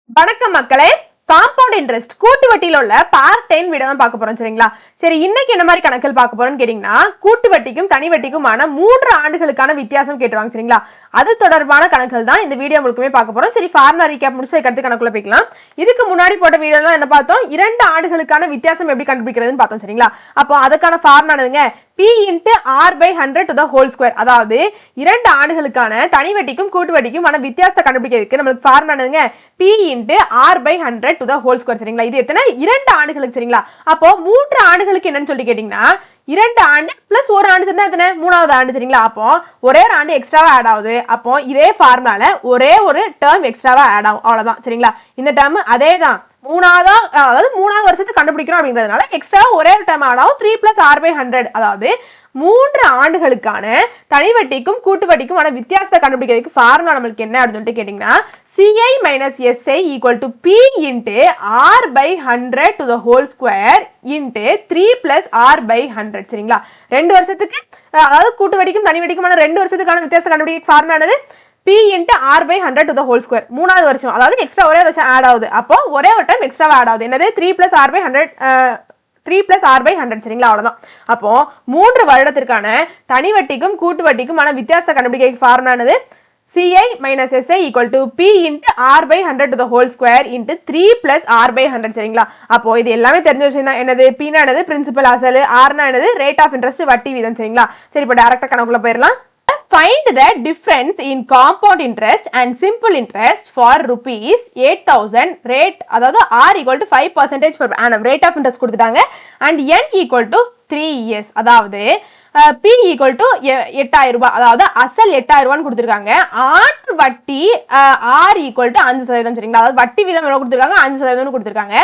வணக்கம் மக்களே. Compound interest கூட்டு வட்டியில உள்ள பார்ட் 10 வீடியோ தான் பார்க்க போறோம். சரிங்களா? சரி, இன்னைக்கு என்ன மாதிரி கணக்குகள் பார்க்க போறோம்னு கேட்டீங்கன்னா, கூட்டு வட்டிக்கும் தனி வட்டிக்குமான 3 ஆண்டுகளுக்கான வித்தியாசம் கேட்டுருவாங்க. சரிங்களா? அது தொடர்பான கணக்குகள் தான் இந்த வீடியோ முழுக்கமே பார்க்க போறோம். சரி, ஃபார்முலா ரீகேப் முடிச்சு கருத்து கணக்குள்ள போய்க்கலாம். இதுக்கு முன்னாடி போட்ட வீடியோலாம் என்ன பார்த்தோம்? 2 ஆண்டுகளுக்கான வித்தியாசம் எப்படி கண்டுபிடிக்கிறதுன்னு பார்த்தோம். சரிங்களா? அப்போ அதுக்கான ஃபார்முலா என்னதுங்க? P into R by 100 to the whole square. அதாவது 2 ஆண்டுகளுக்கான தனி வட்டிக்கும் கூட்டு வட்டிக்குமான வித்தியாசத்தை கண்டுபிடிக்கிறதுக்கு நமக்கு ஃபார்முலா என்னதுங்க? P into R by 100 to the whole square. சரிங்களா? இது எத்தனை? 2 ஆண்டுகளுக்கு. சரிங்களா? அப்போ 3 ஆண்டுகளுக்கு என்னன்னு சொல்லி கேட்டீங்கன்னா, 2 ஆண்டு பிளஸ் 1 ஆண்டு சேர்ந்தா எத்தனை? 3வது ஆண்டு. சரிங்களா? அப்போ ஒரே ஒரு ஆண்டு எக்ஸ்ட்ராவா ஆட் ஆகுது. அப்போ இதே ஃபார்முலால ஒரே ஒரு டேர்ம் எக்ஸ்ட்ராவா ஆட் ஆகும். அவ்வளவுதான். சரிங்களா? இந்த டேர்ம் அதே தான். அதாவது 3வது வருஷத்துக்கு கண்டுபிடிக்கிறோம் அப்படிங்கிறதுனால எக்ஸ்ட்ரா ஒரே ஒரு டேர்ம் ஆட் ஆகும். 3 plus R by 100. அதாவது 3 ஆண்டுகளுக்கான தனி வட்டிக்கும் கூட்டு வட்டிக்குமான வித்தியாசத்தை கண்டுபிடிக்கிறதுக்கு ஃபார்முலா நம்மளுக்கு என்ன அப்படின்னு சொல்லிட்டு கேட்டீங்கன்னா, CI minus SI equal to P into R by 100 to the whole square into 3 plus R by 100. சரிங்களா? 2 வருஷத்துக்கு அதாவது கூட்டு வட்டிக்கும் தனி வட்டிக்குமான 2 வருஷத்துக்கான வித்தியாசத்தை கண்டுபிடிக்க ஃபார்முலா என்னது? P into R by 100 to the whole square. 3வது வருஷம் அதாவது எக்ஸ்ட்ரா ஒரே வருஷம் ஆட் ஆகுது. அப்போ ஒரே ஒரு டைம் எக்ஸ்ட்ராவா ஆட் ஆகுது. என்னது? 3 plus R by 100. 3 plus R by 100. சரிங்களா? அவ்வளவுதான். அப்போ 3 வருடத்திற்கான தனி வட்டிக்கும் கூட்டு வட்டிக்குமான வித்தியாசத்தை கண்டுபிடிக்க ஃபார்முலா என்னது? CI minus SI equal to P into R by 100 to the whole square into 3 plus R by 100. சரிங்களா? அப்போ இது எல்லாமே தெரிஞ்ச விஷயம் தான். என்னது? P னா என்னது? பிரின்சிபல் அசல். R னா என்னது? ரேட் ஆஃப் இன்ட்ரெஸ்ட் வட்டி வீதம். சரிங்களா? சரி, இப்போ டைரக்டா கணக்குள்ள போயிடலாம். Find the difference in compound interest and simple interest for rupees 8,000 rate, அதாவது R equal to 5% per annum rate of interest கொடுத்துட்டாங்க and N equal to 3 years. அதாவது P equal to 8,000 ரூபாய், அதாவது அசல் 8,000 ரூபான்னு கொடுத்துருக்காங்க. ஆண்டு வட்டி R equal to 5%. சரிங்களா? அதாவது வட்டி வீதம் எவ்வளவு கொடுத்துருக்காங்க? 5% கொடுத்துருக்காங்க.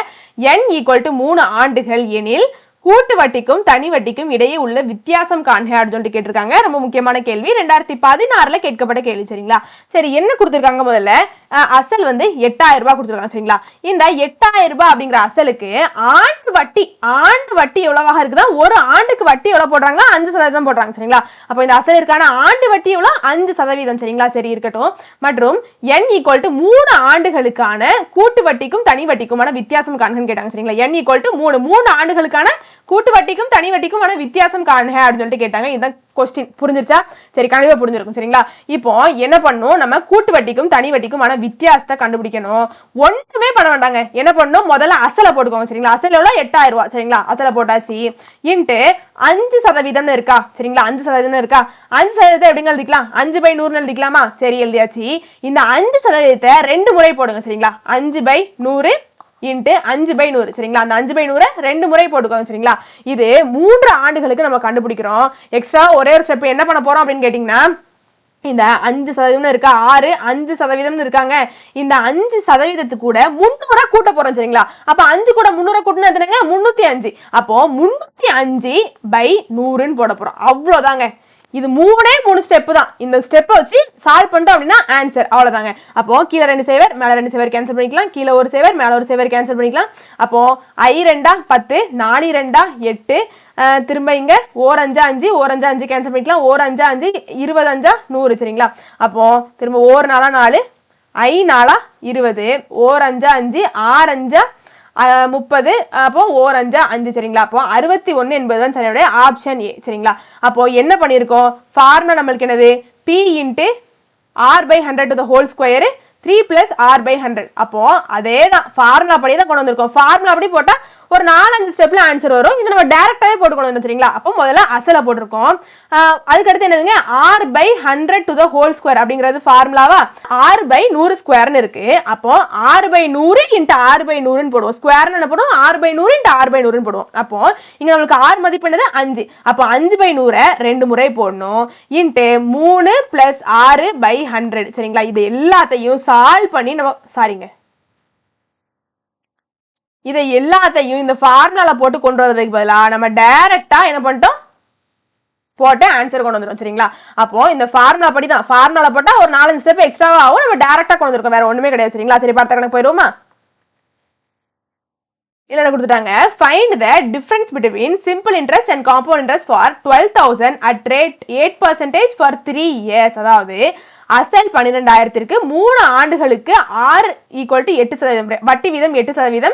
N equal to 3 ஆண்டுகள் எனில் கூட்டு வட்டிக்கும் தனி வட்டிக்கும் இடையே உள்ள வித்தியாசம் காண்க அப்படின்னு சொல்லிட்டு கேட்டிருக்காங்க. ரொம்ப முக்கியமான கேள்வி. 2016ல கேட்கப்பட்ட கேள்வி. சரிங்களா? சரி, என்ன கொடுத்திருக்காங்க? முதல்ல அசல் வந்து 8,000 ரூபாய் கொடுத்திருக்காங்க. சரிங்களா? இந்த 8,000 ரூபாய் அப்படிங்கிற அசலுக்கு ஆண்டு வட்டி எவ்வளவாக இருக்குதா? ஒரு ஆண்டுக்கு வட்டி எவ்வளவு போடுறாங்க? 5% போடுறாங்க. சரிங்களா? அப்போ இந்த அசலுக்கான ஆண்டு வட்டி எவ்வளவு? 5%. சரிங்களா? சரி, இருக்கட்டும். மற்றும் N equal to 3 ஆண்டுகளுக்கான கூட்டு வட்டிக்கும் தனி வட்டிக்குமான வித்தியாசம் காண்கன்னு கேட்டாங்க. சரிங்களா? N equal to 3 ஆண்டுகளுக்கான கூட்டு வட்டிக்கும் தனி வட்டிக்குமான வித்தியாசம் காண்க அப்படின்னு சொல்லிட்டு கேட்டாங்க. இதுதான் கொஸ்டின். புரிஞ்சிருச்சா? சரி, கண்டிப்பா புரிஞ்சிருக்கும். சரிங்களா? இப்போ என்ன பண்ணணும்? நம்ம கூட்டு வட்டிக்கும் தனி வட்டிக்குமான வித்தியாசத்தை கண்டுபிடிக்கணும். ஒண்ணுமே பண்ண வேண்டாங்க. என்ன பண்ணணும்? முதல்ல அசலை போட்டுக்கோங்க. சரிங்களா? அசல் எவ்வளவு? 8,000 ரூபாய். சரிங்களா? அசலை போட்டாச்சு. இன்ட்டு 5% இருக்கா? சரிங்களா? 5% இருக்கா? 5% எப்படிங்க எழுதிக்கலாம்? 5/100 எழுதிக்கலாமா? சரி, எழுதியாச்சு. இந்த 5% 2 முறை போடுங்க. சரிங்களா? 5/100 இன்ட்டு 5/100. சரிங்களா? அந்த 5/100 2 முறை போட்டுக்கோங்க. சரிங்களா? இது 3 ஆண்டுகளுக்கு நம்ம கண்டுபிடிக்கிறோம். எக்ஸ்ட்ரா ஒரே ஒரு ஸ்டெப் என்ன பண்ண போறோம் அப்படின்னு கேட்டீங்கன்னா, இந்த 5% இருக்கா? 5% இருக்காங்க. இந்த 5% கூட 300 கூட்ட போறோம். சரிங்களா? அப்ப 5 கூட 300 கூட்டினா எத்தனைங்க? 305. அப்போ 305/100 போட போறோம். அவ்வளவுதாங்க. இது 3 ஸ்டெப் தான். இந்த ஸ்டெப்பை வச்சு சால்வ் பண்ணிட்டோம் அப்படின்னா ஆன்சர். அவ்வளவுதாங்க. அப்போ கீழே 2 சேவர் மேல 2 சேவர் கேன்சல் பண்ணிக்கலாம். கீழே ஒரு சேவர் மேல ஒரு சேவர் கேன்சல் பண்ணிக்கலாம். அப்போ I2 10, 4 2 8, திரும்ப இங்க 4 5 5, 4 5 5 கேன்சல் பண்ணிக்கலாம். 4 5 5, 20 5 100. சரிங்களா? அப்போ திரும்ப 4 4 4, I 4 20, 4 5 5, 6 5 30, அப்போ 4 5 5. சரிங்களா? அப்போ 61 என்பதுதான் சரியான ஆப்ஷன் ஏ. சரிங்களா? அப்போ என்ன பண்ணிருக்கோம்? ஃபார்முலா நம்மளுக்கு என்னது? P into R by 100 to the whole square 3 plus R by 100. அப்போ அதேதான் ஃபார்முலா படி தான் கொண்டு வந்திருக்கோம். ஃபார்முலா படி போட்டா ஒரு 4-5 ஸ்டெப்ல ஆன்சர் வரும். இது நம்ம டைரக்டாவே போட்டு கொண்டு வந்தோம். சரிங்களா? அப்போ முதல்ல அசலை போட்டிருக்கோம். அதுக்கு அடுத்து என்னதுங்க? R by 100 to the whole square அப்படிங்கிறது ஃபார்முலாவா? R/100 ஸ்கொயர்னு இருக்கு. அப்போ R/100 into R/100 போடுவோம். ஸ்கொயர்னு என்ன போடுவோம்? R/100 into R/100 போடுவோம். அப்போ இங்க நமக்கு R மதிப்பு என்னது? 5. அப்போ 5/100 2 முறை போடணும். Into 3 plus R/100. சரிங்களா? இது எல்லாத்தையும் சால்வ் பண்ணி நம்ம இதை எல்லாத்தையும் இந்த ஃபார்முலால போட்டு கொண்டு வரதுக்கு பதிலா நம்ம டைரக்டா என்ன பண்ணிட்டோம்? போட்டு ஆன்சர் கொண்டு வந்துரும். சரிங்களா? அப்போ இந்த ஃபார்முலா படி தான். ஃபார்முலால போட்டா ஒரு 4-5 ஸ்டெப் எக்ஸ்ட்ராவா ஆகும். நம்ம டைரக்டா கொண்டு வந்திருக்கோம். வேற ஒண்ணுமே கிடையாது. சரிங்களா? சரி, பார்த்த கணக்கு போயிடுவோமா? இல்ல கொடுத்துட்டாங்க. Find the difference between simple interest and compound interest for 12,000 at rate 8% for 3 years. அதாவது அசல் 12,000ற்கு 3 ஆண்டுகளுக்கு R = 8% வட்டி வீதம் 8%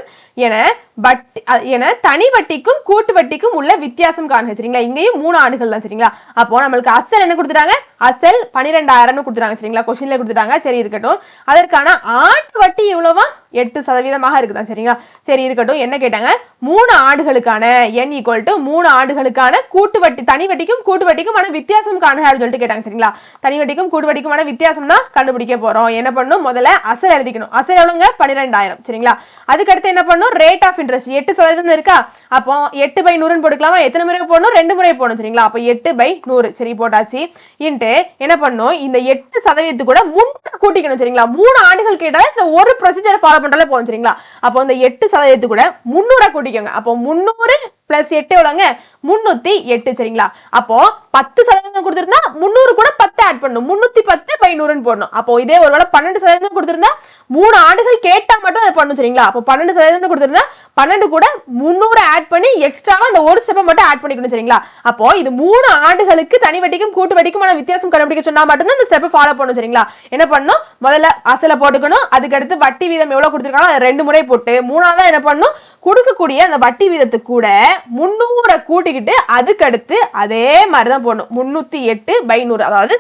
என தனி வட்டிக்கும் கூட்டு வட்டிக்கும் உள்ள வித்தியாசம் காணுங்க சரிங்களா. இங்கேயும் 3 ஆண்டுகள் தான் சரிங்களா. அப்போ நம்மளுக்கு அசல் என்ன கொடுத்துட்டாங்க, அசல் 12,000 கொடுத்துட்டாங்க சரிங்களா. கொஸ்டின்ல கொடுத்துட்டாங்க. சரி இருக்கட்டும். அதற்கான ஆண்டு வட்டி எவ்வளவா 8% இருக்குதான் சரிங்களா. சரி இருக்கட்டும். என்ன கேட்டாங்க, 3 ஆண்டுகளுக்கான n = 3 ஆண்டுகளுக்கான கூட்டு வட்டி தனி வட்டிக்கும் கூட்டு வட்டிக்குமான வித்தியாசம் காணுங்க அப்படின்னு சொல்லிட்டு கேட்டாங்க சரிங்களா. தனி வட்டிக்கும் கூட்டு வட்டிக்குமான வித்தியாசம் தான் கண்டுபிடிக்க போறோம். என்ன பண்ணணும், முதல்ல அசல் எழுதிக்கணும். அசல் எவ்வளவுங்க, 12,000 சரிங்களா. அதுக்கு அடுத்து என்ன பண்ணணும், ரேட் ஆஃப் இன்ட்ரெஸ்ட் 8% இருக்கா. அப்போ 8/100 போட்டுக்கலாமா. எத்தனை முறை போடணும், 2 முறை போடணும் சரிங்களா. அப்போ 8/100 சரி போட்டாச்சு. இன்ட்டு என்ன பண்ணணும், இந்த 8% கூட 3 கூட்டிக்கணும் சரிங்களா. 3 ஆண்டுகள் கேட்டாலே இந்த ஒரு ப்ரொசீஜர் ஃபாலோ பண்றாலே போதும் சரிங்களா. அப்போ இந்த 8% கூட 300 கூட்டிக்கோங்க. அப்போ 300 + 8 எவ்வளவுங்க, 308 சரிங்களா. அப்போ 10% கொடுத்திருந்தா 300 கூட 10 ஆட் பண்ணணும். 310/100 போடணும். அப்போ இதே ஒருவேளை 12% கொடுத்திருந்தா 3 ஆண்டுகள் கேட்டா மட்டும் அதை பண்ணணும் சரிங்களா. அப்போ 12% கொடுத்திருந்தா 12 கூட 300 ஆட் பண்ணி எக்ஸ்ட்ராவா அந்த ஒரு ஸ்டெப் மட்டும் ஆட் பண்ணிக்கணும் சரிங்களா. அப்போ இது 3 ஆண்டுகளுக்கு தனி வட்டிக்கும் கூட்டு வட்டிக்குமான வித்தியாசம் கண்டுபிடிக்க சொன்னா மட்டும் தான் இந்த ஸ்டெப் ஃபாலோ பண்ணணும் சரிங்களா. என்ன பண்ணணும், முதல்ல அசலை போட்டுக்கணும். அதுக்கு அடுத்து வட்டி வீதம் எவ்வளவு கொடுத்திருக்காங்க அதை 2 முறை போட்டு, மூணாவதா என்ன பண்ணணும், கொடுக்கக்கூடிய அந்த வட்டி வீதத்துக்கு கூட 300 கூட்டிக்கிட்டு அதுக்கு அடுத்து அதே மாதிரிதான் போடணும். 308/100 அதாவது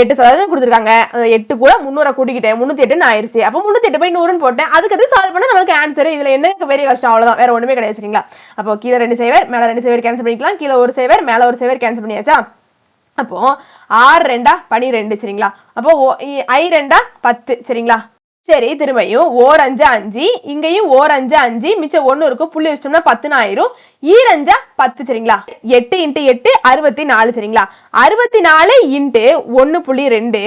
8% கொடுத்திருக்காங்க. 8 கூட 300 கூட்டிக்கிட்டேன் 308 ஆயிருச்சு. அப்போ 308/100 போட்டேன். அதுக்கு அடுத்து சால்வ் பண்ண நமக்கு ஆன்சர். இதுல என்ன பெரிய கஷ்டம், அவ்வளவுதான், வேற ஒண்ணுமே கிடையாது சரிங்களா. அப்போ கீழே 2 சேவர் மேல 2 சேவர் கேன்சல் பண்ணிக்கலாம். கீழே ஒரு சேவர் மேல ஒரு சேவர் கேன்சல் பண்ணியாச்சா. அப்போ 6 2 12 சரிங்களா. அப்போ I 2 10 சரிங்களா. சரி திரும்பியும் 4 5 5 இங்கேயும் 4 5 5 மிச்சம் 1 இருக்கும். புள்ளி வச்சிட்டோம்னா 10 ஆயிரும். 2 5 10 சரிங்களா. 8 × 8 64 சரிங்களா. 64 × 1.2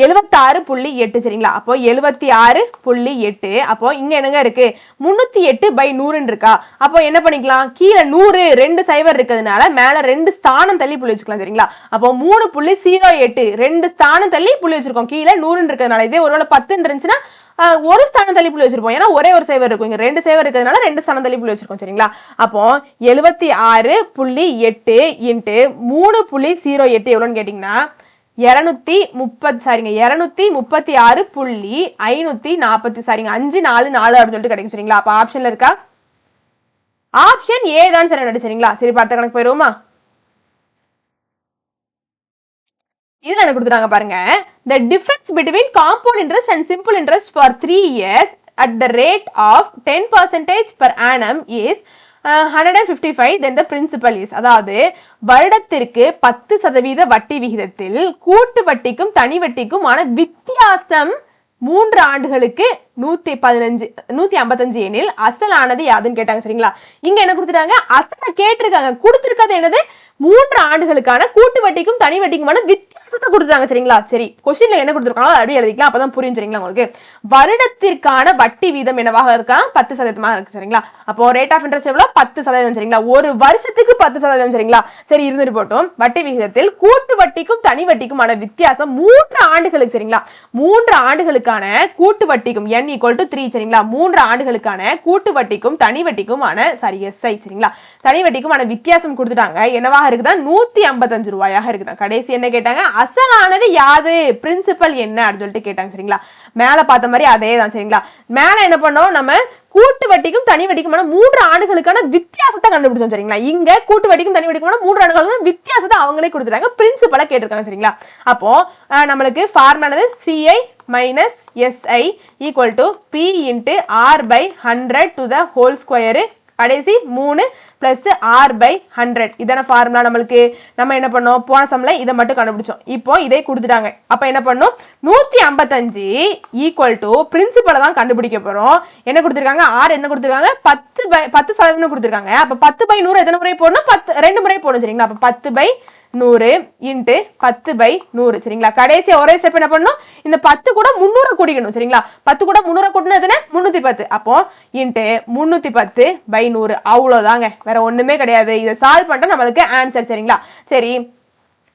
76.8 சரிங்களா. அப்போ 76.8. அப்போ இங்க என்னங்க இருக்கு, 308/100 இருக்கா. அப்போ என்ன பண்ணிக்கலாம், கீழே 100 2 சைவர் இருக்கிறதுனால மேல 2 ஸ்தானம் தள்ளி புள்ளி வச்சுக்கலாம் சரிங்களா. அப்போ 3.08 2 ஸ்தானம் தள்ளி புள்ளி வச்சிருக்கோம். கீழே 100 இருக்கிறதுனால இதே ஒருவேளை 10 இருந்துச்சுன்னா ஒரு ஸ்தானம் தள்ளி புள்ளி வச்சிருப்போம். ஏன்னா ஒரே ஒரு சேவர் இருக்கும். இங்க 2 சேவர் இருக்கிறதுனால 2 ஸ்தானம் தள்ளி புள்ளி வச்சிருக்கோம் சரிங்களா. அப்போ 76.8 × 3.08 எவ்வளவுன்னு கேட்டீங்கன்னா 236.540 சாரிங்க 544 அப்படின்னு சொல்லிட்டு கிடைக்கும் சரிங்களா. அப்ப ஆப்ஷன்ல இருக்கா, ஆப்ஷன் ஏ தான் சரி சரிங்களா. சரி பார்த்த கணக்கு போயிருவோமா. இதுல என்ன கொடுத்துட்டாங்க பாருங்க, the difference between compound interest and simple interest for 3 years at the rate of 10% per annum is 155 then the principal is. அதாவது வருடத்திற்கு 10% வட்டி விகிதத்தில் கூட்டு வட்டிக்கும் தனி வட்டிக்குமான வித்தியாசம் 3 ஆண்டுகளுக்கு 155 எனில் அசலானது யாதுன்னு கேட்டாங்க சரிங்களா. இங்க என்ன கொடுத்துட்டாங்க, அசலை கேட்டிருக்காங்க. கொடுத்திருக்கிறது என்னது, 3 ஆண்டுகளுக்கான கூட்டு வட்டிக்கும் தனி வட்டிக்குமான வித்தியாசத்தை கொடுத்துட்டாங்க சரிங்களா. சரி கொஸ்டின்ல என்ன கொடுத்துருக்காங்களோ அப்படியே எழுதிக்கலாம், அப்பதான் புரியும் சரிங்களா உங்களுக்கு. வருடத்திற்கான வட்டி வீதம் என்னவாக இருக்கா, 10% இருக்கு சரிங்களா. அப்போ ரேட் ஆஃப் இன்ட்ரெஸ்ட் எவ்வளவு, 10% சரிங்களா. ஒரு வருஷத்துக்கு 10% சரிங்களா. சரி இருந்துட்டு போட்டோம். வட்டி விகிதத்தில் கூட்டு வட்டிக்கும் தனி வட்டிக்குமான வித்தியாசம் 3 ஆண்டுகளுக்கு சரிங்களா. 3 ஆண்டுகளுக்கான கூட்டு வட்டிக்கும் n = 3 சரிங்களா. 3 ஆண்டுகளுக்கான கூட்டு வட்டிக்கும் தனி வட்டிக்குமான சாரி SI சரிங்களா. தனி வட்டிக்குமான வித்தியாசம் கொடுத்துட்டாங்க. என்னவாக இருக்குதா, 155 ரூபாயாக இருக்குதா. கடைசி என்ன கேட்டாங்க, அசலானது யாது, பிரின்சிபல் என்ன அப்படின்னு சொல்லிட்டு கேட்டாங்க சரிங்களா. மேல பார்த்த மாதிரி அதே தான் சரிங்களா. மேல என்ன பண்ணோம், நம்ம கூட்டு வட்டிக்கும் தனி வட்டிக்குமான 3 ஆண்டுகளுக்கான வித்தியாசத்தை கண்டுபிடிச்சோம் சரிங்களா. இங்க கூட்டு வட்டிக்கும் தனி வட்டிக்குமான 3 ஆண்டுகளுக்கான வித்தியாசத்தை அவங்களே கொடுத்துட்டாங்க, பிரின்சிபலா கேட்டிருக்காங்க சரிங்களா. அப்போ நம்மளுக்கு ஃபார்முலானது CI - SI = P × R/100² கடைசி 3 + R/100 இதான ஃபார்முலா. நம்மளுக்கு நம்ம என்ன பண்ணோம், போன சம்ல இதை மட்டும் கண்டுபிடிச்சோம். இப்போ இதே கொடுத்துட்டாங்க. அப்ப என்ன பண்ணோம், 155 = பிரின்சிபலை தான் கண்டுபிடிக்க போறோம். என்ன கொடுத்திருக்காங்க, R என்ன கொடுத்திருக்காங்க, 10% கொடுத்திருக்காங்க. அப்ப 10/100 எத்தனை முறை போடணும், 2 முறை போடணும் சரிங்களா. அப்ப 10/100 × 10/100 சரிங்களா. கடைசி ஒரே ஸ்டெப் என்ன பண்ணணும், இந்த 10 கூட 300 கூட்டிக்கணும் சரிங்களா. 10 கூட 300 கூட்டினா எத்தனை, 310. அப்போ × 310/100 அவ்வளவுதாங்க, வேற ஒண்ணுமே கிடையாது. இதை சால்வ் பண்ணிட்டா நம்மளுக்கு ஆன்சர் சரிங்களா. சரி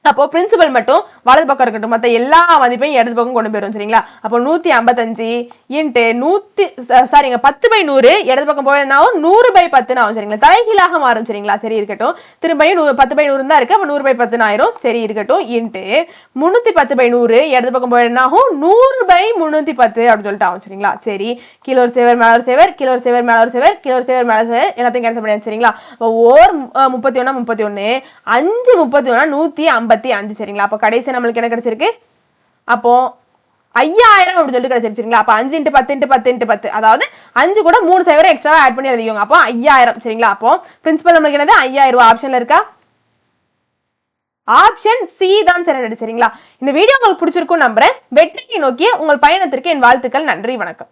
அப்போ பிரின்சிபல் மட்டும் வலது பக்கம் இருக்கட்டும், மத்த எல்லா மதிப்பையும் இடது பக்கம் கொண்டு போயிடும் சரிங்களா. அப்போ 155 இன்ட்டு 10/100 இடது பக்கம் போயிடும் 100/10 ஆகும் சரிங்களா. தலைகீழாக மாறும் சரிங்களா. சரி இருக்கட்டும். திரும்பியும் 10/100 தான் இருக்கு. அப்ப 100/10 ஆயிரும். சரி இருக்கட்டும். இன்ட்டு 310/100 இடது பக்கம் போயிடும் 100/310 அப்படின்னு சொல்லிட்டு ஆகும் சரிங்களா. சரி, கீழே ஒரு சேவர் மேல ஒரு சேவர், கீழே ஒரு சேவர் மேல ஒரு சேவர், கீழே ஒரு சேவர் மேல சேவர், எல்லாத்தையும் கேன்சல் பண்ணியாச்சு சரிங்களா. ஓர் 31 31 5 31 155 சரிங்களா. அப்ப கடைசி நம்மளுக்கு என்ன கிடைச்சிருக்கு, அப்போ 5000 அப்படின்னு சொல்லிட்டு கிடைச்சிருக்கு சரிங்களா. அப்ப 5 × 10 × 10 × 10, அதாவது 5 கூட 3 சைவரை எக்ஸ்ட்ரா ஆட் பண்ணி எழுதிக்கோங்க. அப்போ 5000 சரிங்களா. அப்போ பிரின்சிபல் நம்மளுக்கு என்னது 5000 ரூபாய் ஆப்ஷன்ல இருக்கா, ஆப்ஷன் சி தான் சரிங்களா. இந்த வீடியோ உங்களுக்கு பிடிச்சிருக்கும் நம்புறேன். வெற்றியை நோக்கிய உங்கள் பயணத்திற்கு என் வாழ்த்துக்கள். நன்றி, வணக்கம்.